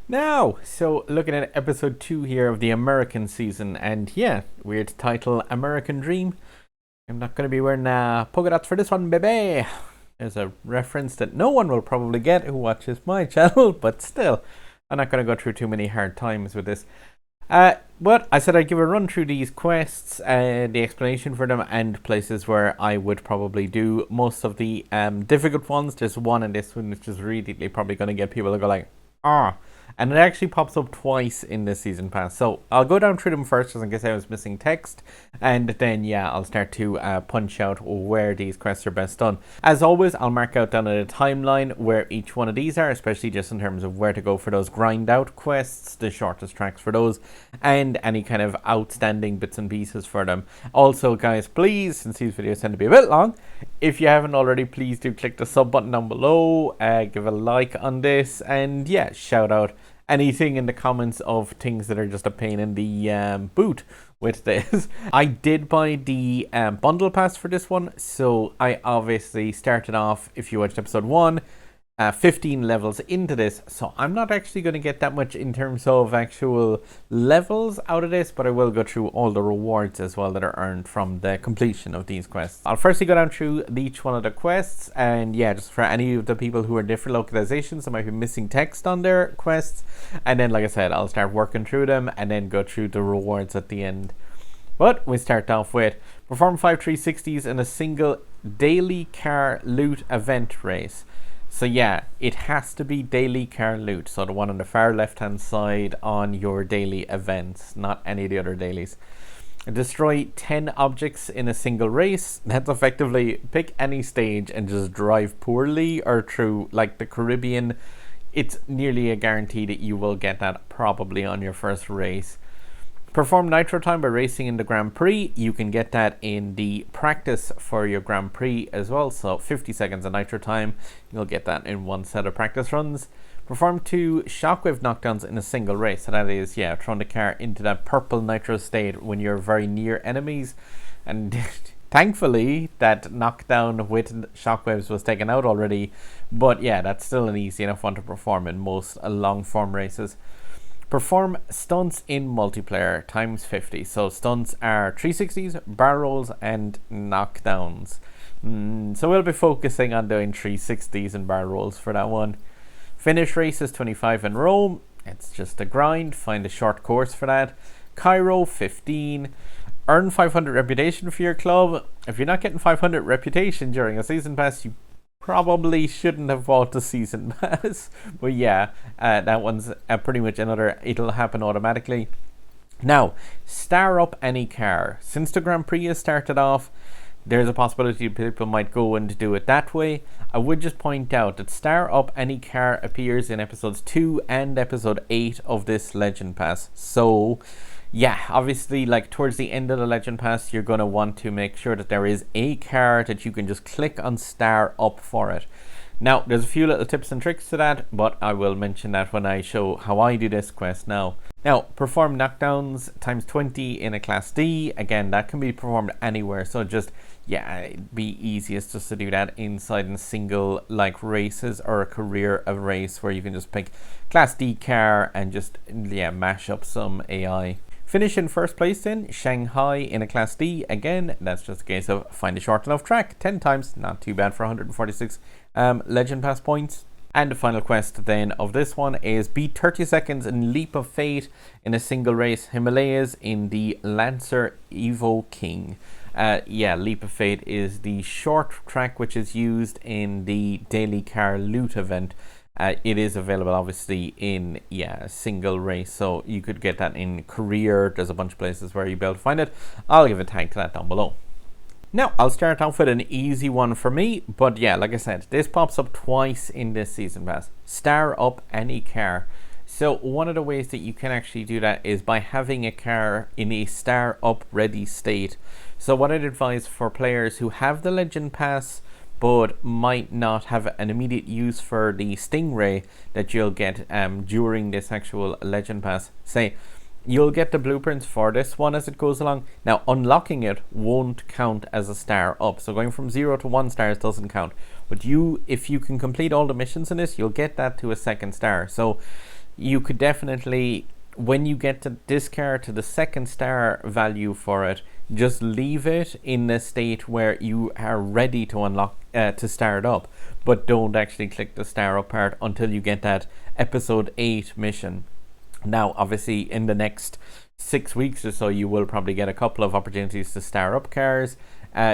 Now, so looking at episode 2 here of the American season, and yeah, weird title, American Dream. I'm not going to be wearing polka dots for this one, baby. There's a reference that no one will probably get who watches my channel, but still, I'm not going to go through too many hard times with this. But I said I'd give a run through these quests, the explanation for them, and places where I would probably do most of the difficult ones. There's one in this one which is really probably going to get people to go like, ah. And it actually pops up twice in the season pass. So I'll go down through them first, just in case I was missing text. And then, yeah, I'll start to punch out where these quests are best done. As always, I'll mark out down a timeline where each one of these are, especially just in terms of where to go for those grind out quests, the shortest tracks for those, and any kind of outstanding bits and pieces for them. Also, guys, please, since these videos tend to be a bit long, if you haven't already, please do click the sub button down below, give a like on this, and yeah, shout out anything in the comments of things that are just a pain in the boot with this. I did buy the bundle pass for this one, so I obviously started off, if you watched episode 1, 15 levels into this, so I'm not actually going to get that much in terms of actual levels out of this, but I will go through all the rewards as well that are earned from the completion of these quests. I'll firstly go down through each one of the quests, and yeah, just for any of the people who are different localizations that might be missing text on their quests, and then like I said, I'll start working through them and then go through the rewards at the end. But we start off with perform 5 360s in a single daily car loot event race. So yeah, it has to be daily car loot. So the one on the far left hand side on your daily events, not any of the other dailies. Destroy 10 objects in a single race. That's effectively pick any stage and just drive poorly or through like the Caribbean. It's nearly a guarantee that you will get that probably on your first race. Perform Nitro time by racing in the Grand Prix. You can get that in the practice for your Grand Prix as well. So 50 seconds of Nitro time. You'll get that in one set of practice runs. Perform 2 Shockwave knockdowns in a single race. So that is, yeah, throwing the car into that purple Nitro state when you're very near enemies. And thankfully, that knockdown with Shockwaves was taken out already. But yeah, that's still an easy enough one to perform in most long form races. Perform stunts in multiplayer times 50. So stunts are 360s, bar rolls, and knockdowns. So we'll be focusing on doing 360s and bar rolls for that one. Finish races 25 in Rome. It's just a grind. Find a short course for that. Cairo 15. Earn 500 reputation for your club. If you're not getting 500 reputation during a season pass, you probably shouldn't have bought the season pass. But yeah, that one's pretty much another, it'll happen automatically. Now, star up any car. Since the Grand Prix has started off, there's a possibility people might go and do it that way. I would just point out that star up any car appears in episodes 2 and episode 8 of this Legend Pass. So yeah, obviously, like towards the end of the Legend Pass, you're going to want to make sure that there is a car that you can just click on star up for it. Now, there's a few little tips and tricks to that, but I will mention that when I show how I do this quest now. Now, perform knockdowns times 20 in a Class D. Again, that can be performed anywhere, so just, yeah, it'd be easiest just to do that inside in single, like, races or a career of race where you can just pick Class D car and just, yeah, mash up some AI. Finish in first place in Shanghai in a Class D. Again, that's just a case of find a short enough track 10 times. Not too bad for 146 Legend Pass points. And the final quest then of this one is beat 30 seconds in Leap of Fate in a single race Himalayas in the Lancer Evo King. Yeah, Leap of Fate is the short track which is used in the daily car loot event. It is available obviously in, yeah, a single race, so you could get that in career. There's a bunch of places where you'll be able to find it. I'll give a tag to that down below. Now, I'll start off with an easy one for me, but yeah, like I said, this pops up twice in this season pass. Star up any car. So one of the ways that you can actually do that is by having a car in a star up ready state. So what I'd advise for players who have the Legend Pass but might not have an immediate use for the Stingray that you'll get during this actual Legend Pass. Say, you'll get the blueprints for this one as it goes along. Now, unlocking it won't count as a star up. So going from 0 to 1 stars doesn't count. But if you can complete all the missions in this, you'll get that to a second star. So you could definitely, when you get to this car to the second star value for it, just leave it in the state where you are ready to unlock to start up, but don't actually click the star up part until you get that episode 8 mission. Now obviously in the next 6 weeks or so you will probably get a couple of opportunities to star up cars.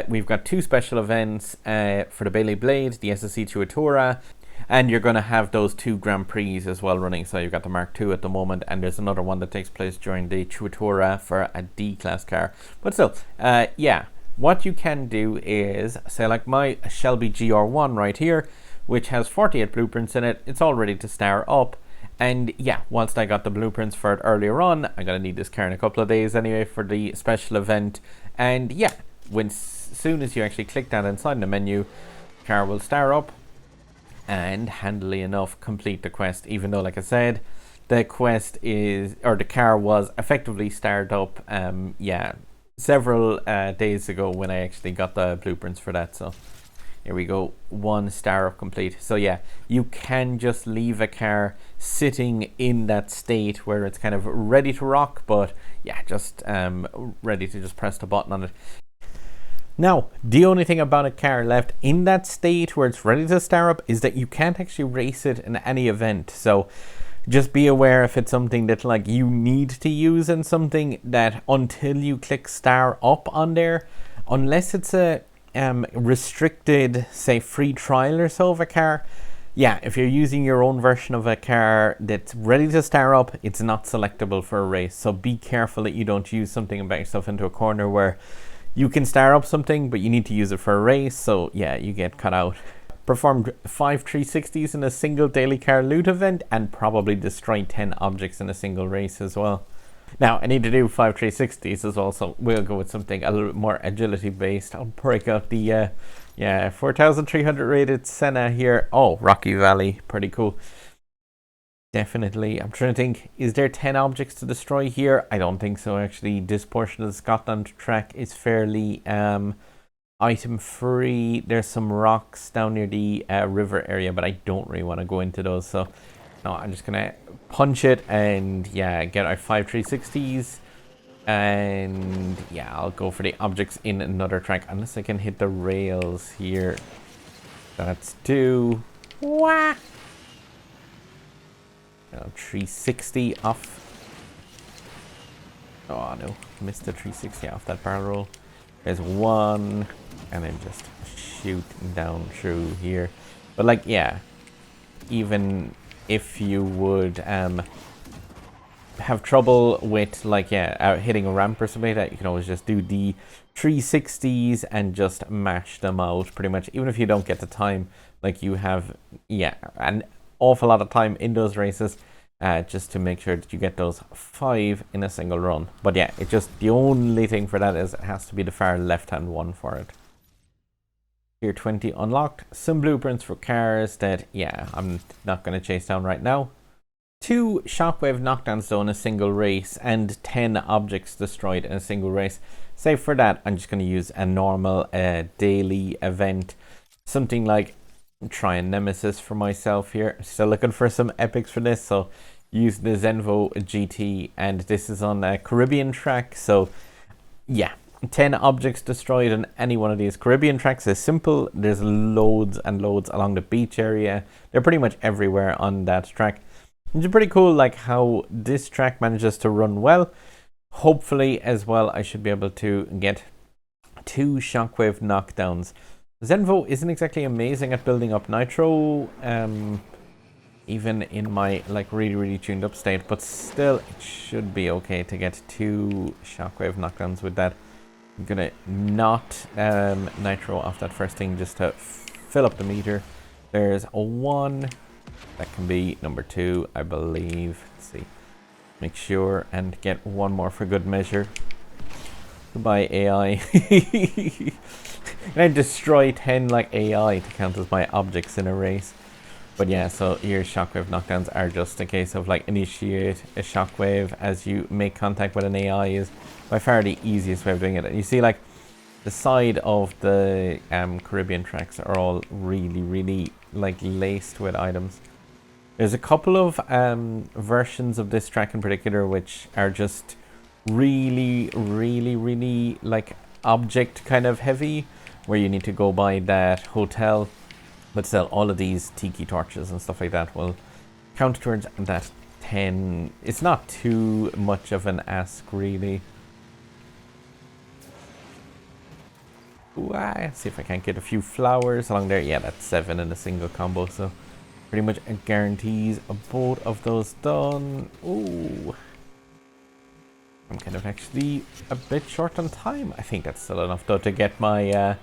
We've got 2 special events for the Bailey Blade, the SSC Tuatura, and you're going to have those 2 Grand Prix as well running. So you've got the Mark II at the moment, and there's another one that takes place during the Tuatura for a D-class car. But still, yeah, what you can do is, say like my Shelby GR1 right here, which has 48 blueprints in it, it's all ready to star up. And yeah, once I got the blueprints for it earlier on, I'm going to need this car in a couple of days anyway for the special event. And yeah, soon as you actually click that inside the menu, car will star up and handily enough complete the quest, even though, like I said, the quest is, or the car was effectively started up yeah, several days ago when I actually got the blueprints for that. So here we go, 1 star up complete. So yeah, you can just leave a car sitting in that state where it's kind of ready to rock, but yeah, just ready to just press the button on it. Now, the only thing about a car left in that state where it's ready to star up is that you can't actually race it in any event. So just be aware if it's something that like you need to use in something, that until you click star up on there, unless it's a restricted, say, free trial or so of a car, yeah, if you're using your own version of a car that's ready to star up, it's not selectable for a race. So be careful that you don't use something and back yourself into a corner where you can star up something, but you need to use it for a race. So yeah, you get cut out. Performed 5 360s in a single daily car loot event, and probably destroyed 10 objects in a single race as well. Now, I need to do 5 360s as well, so we'll go with something a little bit more agility based. I'll break out the, yeah, 4,300 rated Senna here. Oh, Rocky Valley, pretty cool. Definitely. I'm trying to think, is there 10 objects to destroy here? I don't think so, actually. This portion of the Scotland track is fairly item free. There's some rocks down near the river area, but I don't really want to go into those. So, no, I'm just going to punch it and, yeah, get our 5 360s. And, yeah, I'll go for the objects in another track, unless I can hit the rails here. That's 2. Wah! 360 off. Oh no, missed the 360 off that barrel roll. There's 1, and then just shoot down through here. But like, yeah, even if you would have trouble with like, yeah, hitting a ramp or something like that, you can always just do the 360s and just mash them out pretty much. Even if you don't get the time, like you have, yeah, an awful lot of time in those races, just to make sure that you get those 5 in a single run. But yeah, it just, the only thing for that is it has to be the far left hand one for it. Tier 20 unlocked. Some blueprints for cars that, yeah, I'm not going to chase down right now. 2 Shockwave knockdowns though in a single race, and 10 objects destroyed in a single race. Say for that, I'm just going to use a normal daily event. Something like try a Nemesis for myself here. Still looking for some epics for this, so use the Zenvo GT, and this is on a Caribbean track. So yeah, 10 objects destroyed on any one of these Caribbean tracks is simple. There's loads and loads along the beach area. They're pretty much everywhere on that track. It's pretty cool like how this track manages to run well. Hopefully as well I should be able to get 2 Shockwave knockdowns. Zenvo isn't exactly amazing at building up Nitro, even in my like really tuned up state, but still it should be okay to get 2 Shockwave knockdowns with that. I'm gonna not Nitro off that first thing just to fill up the meter. There's a 1, that can be number 2, I believe. Let's see, make sure and get 1 more for good measure. Goodbye AI. And I destroy 10 like AI to count as my objects in a race. But yeah, so your Shockwave knockdowns are just a case of like initiate a Shockwave as you make contact with an AI is by far the easiest way of doing it. And you see like the side of the Caribbean tracks are all really like laced with items. There's a couple of versions of this track in particular which are just really like object kind of heavy, where you need to go by that hotel, but still all of these tiki torches and stuff like that will count towards that 10. It's not too much of an ask really. Ooh, let's see if I can't get a few flowers along there. Yeah, that's 7 in a single combo, so pretty much guarantees both of those done. Ooh, I'm kind of actually a bit short on time. I think that's still enough though to get my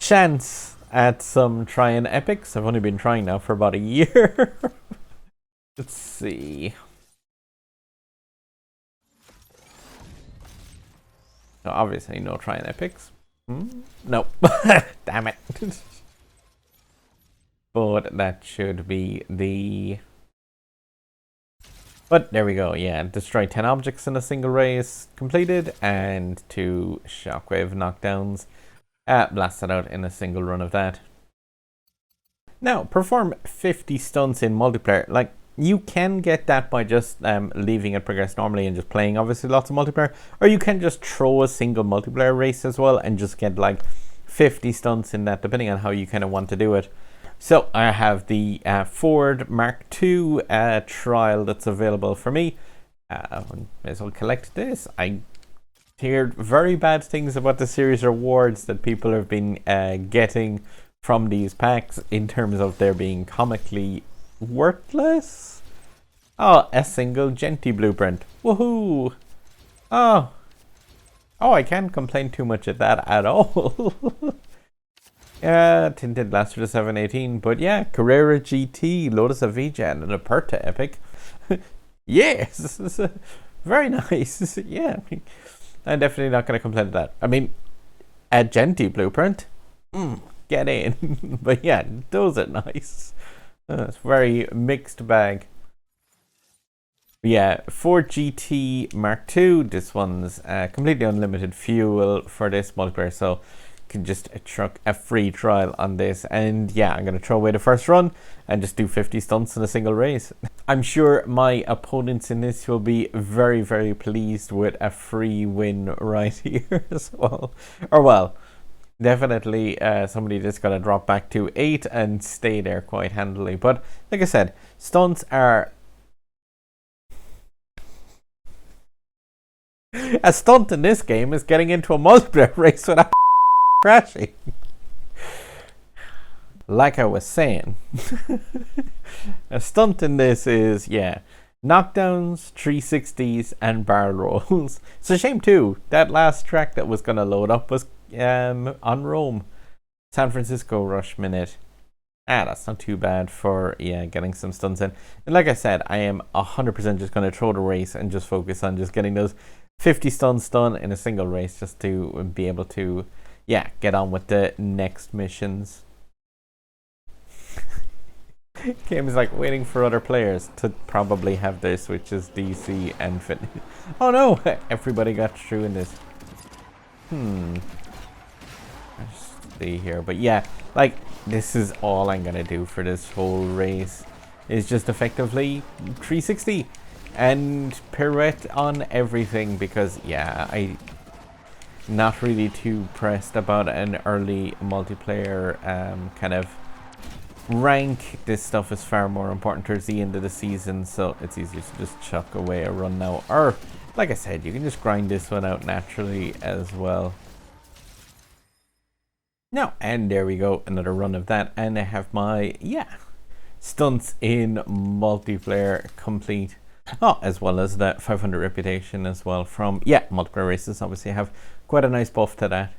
chance at some trying epics. I've only been trying now for about a year. Let's see. So obviously no trying epics. Nope. Damn it. But that should be the... But there we go, yeah. Destroy 10 objects in a single race completed, and 2 Shockwave knockdowns. Blasted out in a single run of that. Now, perform 50 stunts in multiplayer. Like, you can get that by just leaving it progress normally and just playing obviously lots of multiplayer, or you can just throw a single multiplayer race as well and just get like 50 stunts in that, depending on how you kind of want to do it. So I have the Ford Mark II trial that's available for me. May as well collect this. I heard very bad things about the series rewards that people have been getting from these packs in terms of there being comically worthless. Oh, a single Genty blueprint. Woohoo! Oh, I can't complain too much at that at all. Yeah, tinted lasts for the 718, but yeah, Carrera GT, Lotus Avija, and an Aperta epic. Yes, very nice. Yeah, I'm definitely not going to complain at that. I mean, a Genty blueprint, get in. But yeah, those are nice. It's very mixed bag. Yeah, Ford GT Mark II. This one's completely unlimited fuel for this multiplayer, so can just chuck a free trial on this. And yeah, I'm going to throw away the first run and just do 50 stunts in a single race. I'm sure my opponents in this will be very pleased with a free win right here as well. Or well, definitely somebody that's going to drop back to 8 and stay there quite handily. But like I said, stunts are... A stunt in this game is getting into a multiplayer race without crashing. Like I was saying, a stunt in this is, yeah, knockdowns, 360s, and barrel rolls. It's a shame too, that last track that was going to load up was on Rome. San Francisco Rush Minute. That's not too bad for, yeah, getting some stunts in. And like I said, I am 100% just going to throw the race and just focus on just getting those 50 stunts done in a single race, just to be able to, yeah, get on with the next missions. Game is like waiting for other players to probably have their switches DC and fit. Oh no, everybody got through in this. Let's see here, but yeah, like this is all I'm gonna do for this whole race is just effectively 360 and pirouette on everything, because yeah, I'm not really too pressed about an early multiplayer kind of rank. This stuff is far more important towards the end of the season, so it's easier to just chuck away a run now, or like I said, you can just grind this one out naturally as well. Now, and there we go, another run of that, and I have my, yeah, stunts in multiplayer complete. Oh, as well as the 500 reputation as well from, yeah, multiplayer races. Obviously have quite a nice buff to that.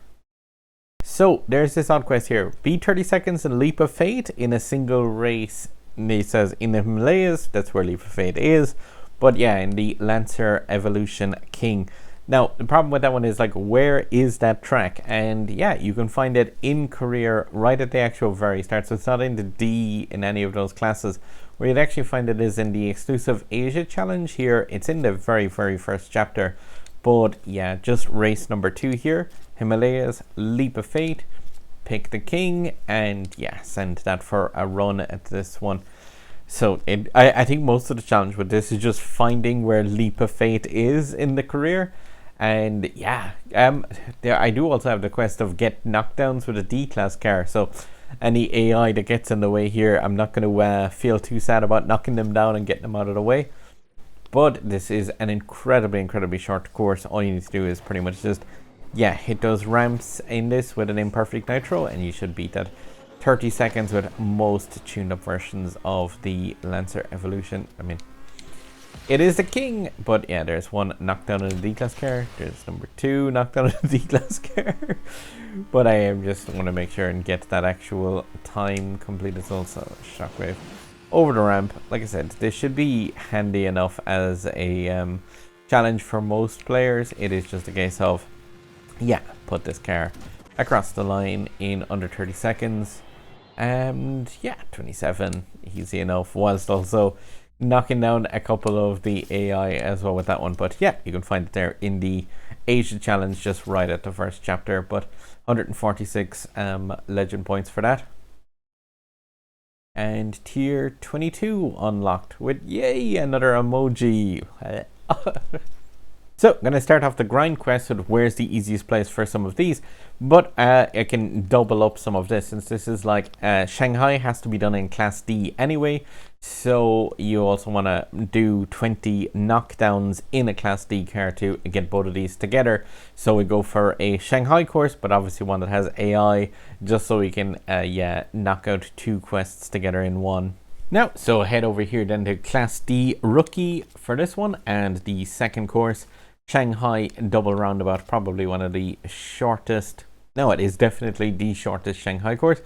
So there's this odd quest here. Beat 30 seconds in Leap of Fate in a single race. And it says in the Himalayas, that's where Leap of Fate is. But yeah, in the Lancer Evolution King. Now, the problem with that one is, like, where is that track? And yeah, you can find it in Korea right at the actual very start. So it's not in the D in any of those classes. Where you'd actually find it is in the exclusive Asia challenge here. It's in the very first chapter. But yeah, just race number 2 here. Himalayas, Leap of Fate. Pick the king and yeah, send that for a run at this one. So I think most of the challenge with this is just finding where Leap of Fate is in the career. And yeah, there I do also have the quest of get knockdowns with a D-class car. So any AI that gets in the way here, I'm not going to feel too sad about knocking them down and getting them out of the way. But this is an incredibly short course. All you need to do is pretty much just, yeah, hit those ramps in this with an imperfect nitro, and you should beat that. 30 seconds with most tuned up versions of the Lancer Evolution. I mean, it is the king, but yeah, there's one knockdown in the D-class car. There's number 2 knockdown in the D-class car. But I am just want to make sure and get that actual time completed. Also, Shockwave over the ramp. Like I said, this should be handy enough as a challenge for most players. It is just a case of, yeah, put this car across the line in under 30 seconds. And yeah, 27, easy enough, whilst also knocking down a couple of the AI as well with that one. But yeah, you can find it there in the Asia challenge, just right at the first chapter. But 146 legend points for that. And tier 22 unlocked with, yay, another emoji. So, I'm going to start off the grind quest with where's the easiest place for some of these. But I can double up some of this, since this is like Shanghai has to be done in Class D anyway. So you also want to do 20 knockdowns in a Class D car to get both of these together. So we go for a Shanghai course, but obviously one that has AI, just so we can yeah, knock out 2 quests together in one. Now, so head over here then to Class D Rookie for this one, and the second course, Shanghai Double Roundabout, probably one of the shortest. No, it is definitely the shortest Shanghai course.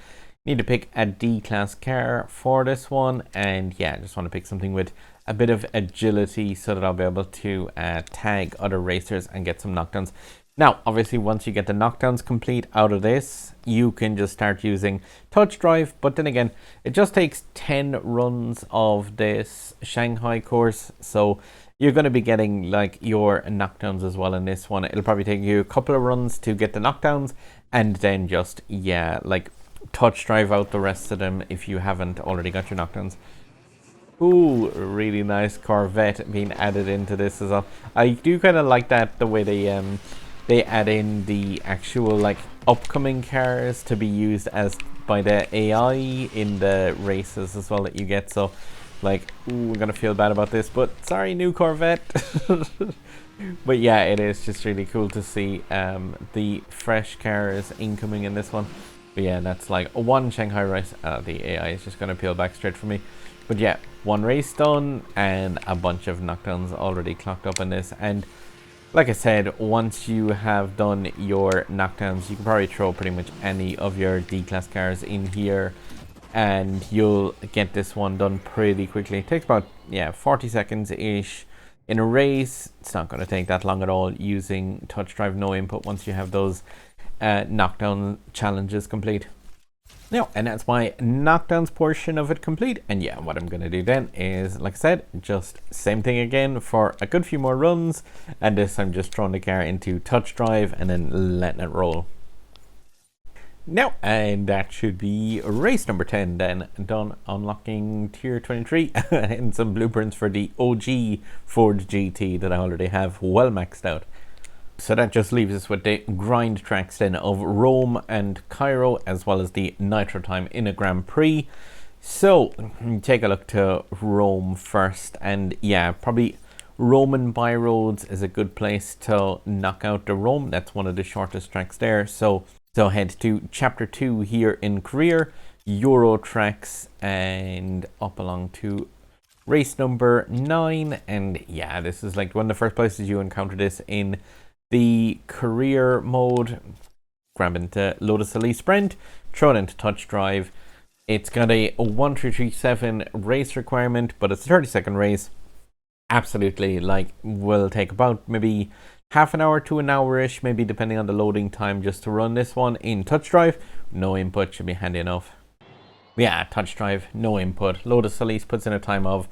Need to pick a D-class car for this one, and yeah, I just want to pick something with a bit of agility so that I'll be able to tag other racers and get some knockdowns. Now, obviously, once you get the knockdowns complete out of this, you can just start using touch drive. But then again, it just takes 10 runs of this Shanghai course. So you're going to be getting like your knockdowns as well in this one. It'll probably take you a couple of runs to get the knockdowns, and then just, yeah, like touch drive out the rest of them if you haven't already got your knockdowns. Ooh, really nice Corvette being added into this as well. I do kind of like that, the way they add in the actual like upcoming cars to be used as by the AI in the races as well that you get. So like, ooh, we're gonna feel bad about this, but sorry, new Corvette. But yeah, it is just really cool to see the fresh cars incoming in this one. But yeah, that's like one Shanghai race. The AI is just gonna peel back straight for me. But yeah, one race done and a bunch of knockdowns already clocked up in this. And like I said, once you have done your knockdowns, you can probably throw pretty much any of your D-class cars in here, and you'll get this one done pretty quickly. It takes about, yeah, 40 seconds-ish. In a race, it's not going to take that long at all using touch drive no input once you have those knockdown challenges complete. Now, and that's my knockdowns portion of it complete. And yeah, what I'm going to do then is, like I said, just same thing again for a good few more runs. And this, I'm just throwing the car into touch drive and then letting it roll. Now, and that should be race number 10 then, done unlocking tier 23 and some blueprints for the OG Ford GT that I already have well maxed out. So that just leaves us with the grind tracks then of Rome and Cairo, as well as the Nitro time in a Grand Prix. So take a look to Rome first, and yeah, probably Roman byroads is a good place to knock out the Rome. That's one of the shortest tracks there. So head to chapter 2 here in career, Euro tracks, and up along to race number 9. And yeah, this is like one of the first places you encounter this in the career mode. Grab into Lotus Elise Sprint, throw it into touch drive. It's got a 1337 race requirement, but it's a 30-second race. Absolutely, like, will take about maybe half an hour to an hour-ish, maybe depending on the loading time, just to run this one in touch drive. No input should be handy enough. Yeah, touch drive, no input. Lotus Elise puts in a time of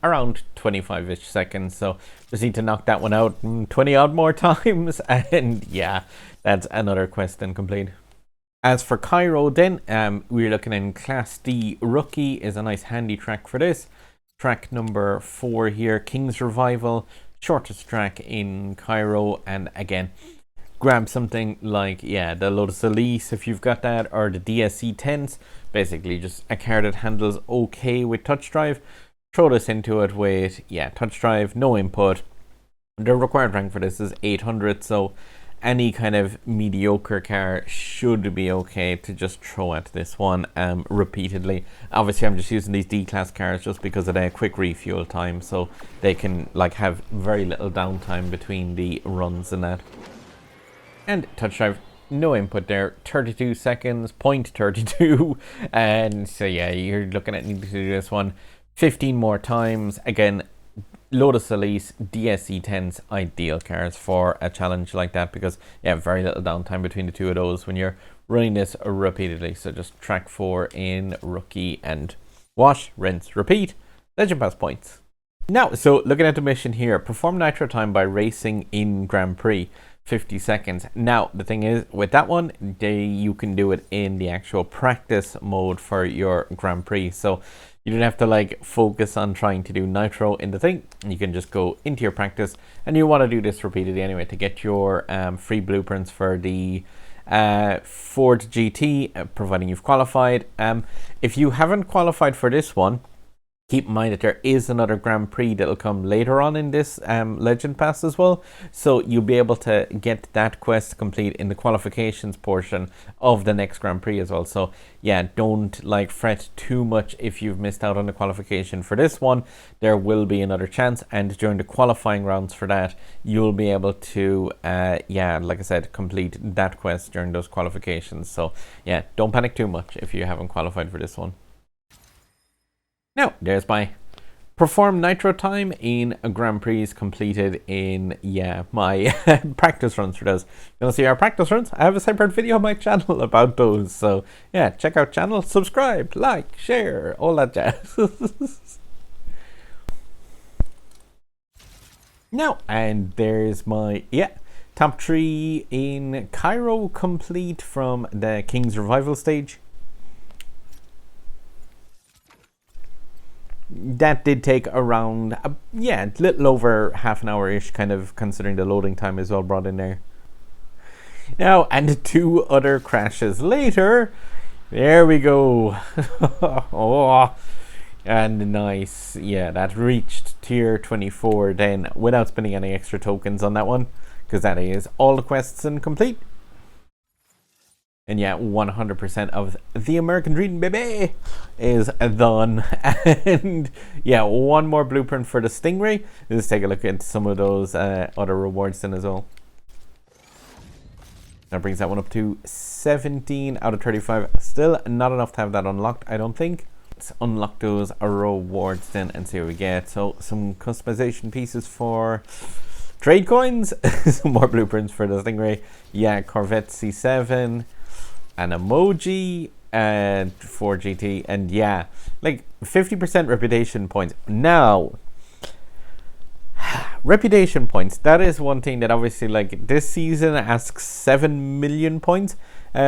around 25-ish seconds, so just need to knock that one out 20 odd more times, and yeah, that's another quest then complete. As for Cairo then, we're looking in Class D. Rookie is a nice handy track for this. Track number 4 here, King's Revival, shortest track in Cairo, and again, grab something like, the Lotus Elise if you've got that, or the DSC 10s, basically just a car that handles okay with touch drive. Throw this into it with, touch drive, no input. The required rank for this is 800, so any kind of mediocre car should be okay to just throw at this one repeatedly. Obviously, I'm just using these D-class cars just because of their quick refuel time, so they can like have very little downtime between the runs and that. And touch drive, no input there, 32 seconds, 0.32, and so you're looking at needing to do this one 15 more times. Again, Lotus Elise, DSC 10s, ideal cars for a challenge like that because very little downtime between the two of those when you're running this repeatedly. So just track 4 in Rookie and wash, rinse, repeat, Legend Pass points. Now, so looking at the mission here, perform Nitro time by racing in Grand Prix, 50 seconds. Now, the thing is, with that one, you can do it in the actual practice mode for your Grand Prix. So you don't have to like focus on trying to do Nitro in the thing. You can just go into your practice, and you want to do this repeatedly anyway to get your free blueprints for the Ford GT, providing you've qualified. If you haven't qualified for this one, keep in mind that there is another Grand Prix that'll come later on in this Legend Pass as well. So you'll be able to get that quest complete in the qualifications portion of the next Grand Prix as well. So don't like fret too much if you've missed out on the qualification for this one. There will be another chance, and during the qualifying rounds for that, you'll be able to, like I said, complete that quest during those qualifications. So don't panic too much if you haven't qualified for this one. Now, there's my perform Nitro time in a Grand Prix completed in, my practice runs for those. You want to see our practice runs? I have a separate video on my channel about those. So, check out channel, subscribe, like, share, all that jazz. Now, and there's my, top 3 in Cairo complete from the King's Revival stage. That did take around, a little over half an hour-ish, kind of considering the loading time is well brought in there. Now, and 2 other crashes later, there we go. Oh, and nice. That reached tier 24 then without spending any extra tokens on that one, because that is all the quests and complete. And 100% of the American Dream, baby, is done. And one more blueprint for the Stingray. Let's take a look at some of those other rewards then as well. That brings that one up to 17 out of 35. Still not enough to have that unlocked, I don't think. Let's unlock those rewards then and see what we get. So some customization pieces for trade coins. Some more blueprints for the Stingray. Corvette C7. An Emoji and 4GT, and like 50% reputation points. Now, reputation points, that is one thing that obviously, like, this season asks 7 million points.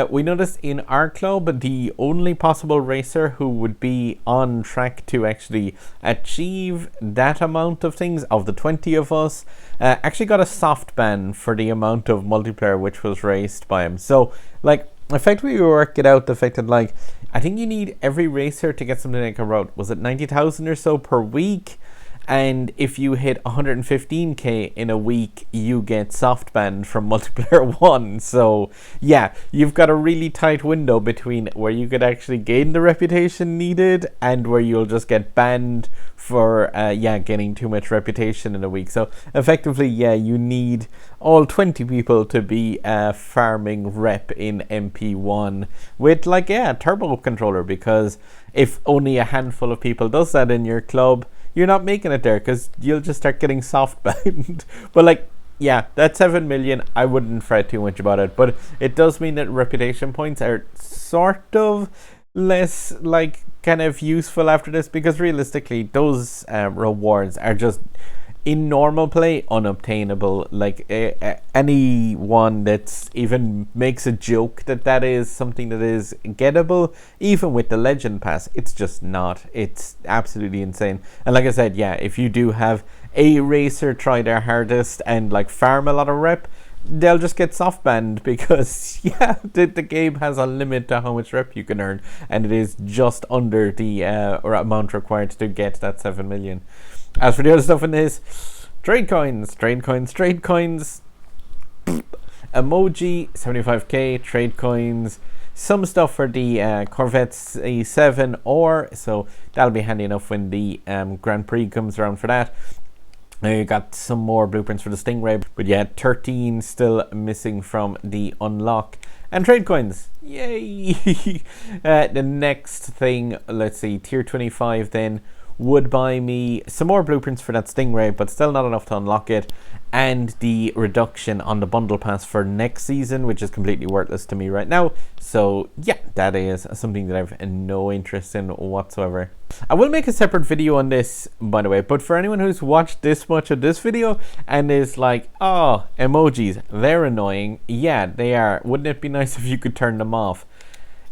We noticed in our club, the only possible racer who would be on track to actually achieve that amount of things, of the 20 of us, actually got a soft ban for the amount of multiplayer which was raced by him. So, like, effectively, we worked it out, the fact that, like, I think you need every racer to get something like around, was it 90,000 or so per week? And if you hit 115k in a week, you get soft banned from multiplayer 1. So you've got a really tight window between where you could actually gain the reputation needed and where you'll just get banned for getting too much reputation in a week. So effectively, you need all 20 people to be farming rep in MP1 with a turbo controller, because if only a handful of people does that in your club, you're not making it there, because you'll just start getting soft banned. But that 7 million, I wouldn't fret too much about it. But it does mean that reputation points are sort of less kind of useful after this, because realistically those rewards are just in normal play, unobtainable. Like anyone that's even makes a joke that is something that is gettable, even with the legend pass, it's just not. It's absolutely insane. And like I said, yeah, if you do have a racer try their hardest and like farm a lot of rep, they'll just get soft banned because yeah, the game has a limit to how much rep you can earn, and it is just under the amount required to get that 7 million. As for the other stuff in this, trade coins, Emoji, 75k, trade coins, some stuff for the Corvette A7 or so that'll be handy enough when the Grand Prix comes around for that. You got some more blueprints for the Stingray, but yeah, 13 still missing from the unlock. And trade coins, yay! The next thing, let's see, tier 25 then, would buy me some more blueprints for that Stingray, but still not enough to unlock it, and the reduction on the bundle pass for next season, which is completely worthless to me right now. So yeah, that is something that I've no interest in whatsoever. I will make a separate video on this, by the way, but for anyone who's watched this much of this video and is like, oh, emojis, they're annoying. Yeah, they are. Wouldn't it be nice if you could turn them off?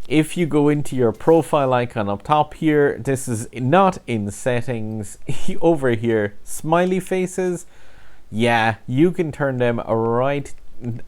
If you go into your profile icon up top here, this is not in settings. Over here, smiley faces. Yeah, you can turn them right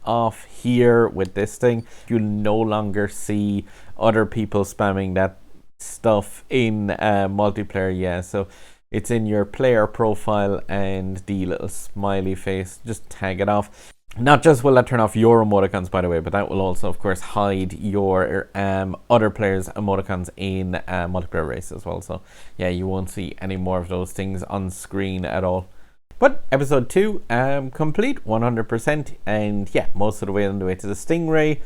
off here with this thing. You'll no longer see other people spamming that stuff in multiplayer. Yeah, so it's in your player profile, and the little smiley face, just tag it off. Not just will that turn off your emoticons, by the way, but that will also, of course, hide your other players' emoticons in multiplayer race as well. So yeah, you won't see any more of those things on screen at all. But episode 2, complete 100%, and yeah, most of the way on the way to the Stingray.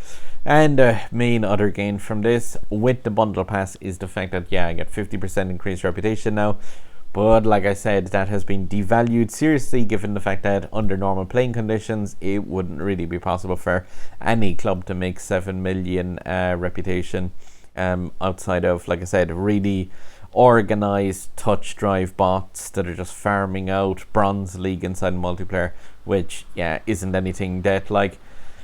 And the main other gain from this with the bundle pass is the fact that yeah, I get 50% increased reputation now. But like I said, that has been devalued seriously, given the fact that under normal playing conditions, it wouldn't really be possible for any club to make 7 million reputation outside of, like I said, really organized touch drive bots that are just farming out bronze league inside multiplayer, which yeah, isn't anything that like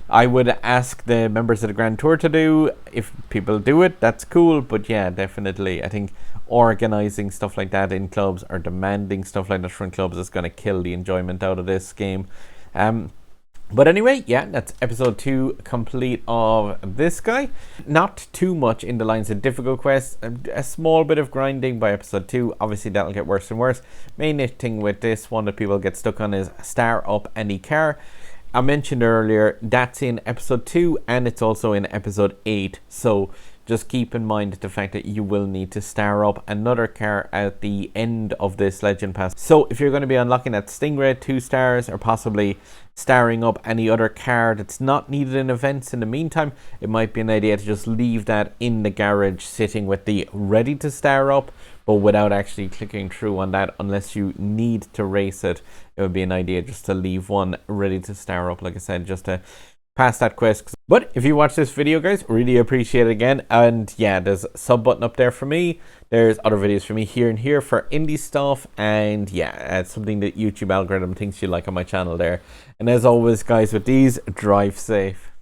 I would ask the members of the Grand Tour to do. If people do it, that's cool, but yeah, definitely I think organizing stuff like that in clubs or demanding stuff like that from clubs is going to kill the enjoyment out of this game. But anyway, yeah, that's episode 2 complete of this guy. Not too much in the lines of difficult quests. A small bit of grinding by episode 2. Obviously, that'll get worse and worse. Main thing with this one that people get stuck on is star up any car. I mentioned earlier, that's in episode 2 and it's also in episode 8. So just keep in mind the fact that you will need to star up another car at the end of this legend pass. So if you're going to be unlocking that Stingray 2 stars, or possibly starring up any other car that's not needed in events in the meantime, it might be an idea to just leave that in the garage sitting with the ready to star up, but without actually clicking through on that unless you need to race it. It would be an idea just to leave one ready to star up, like I said, just to pass that quest. But if you watch this video, guys, really appreciate it again. And yeah, there's a sub button up there for me. There's other videos for me here and here for indie stuff, and yeah, it's something that YouTube algorithm thinks you like on my channel there. And as always, guys, with these, drive safe.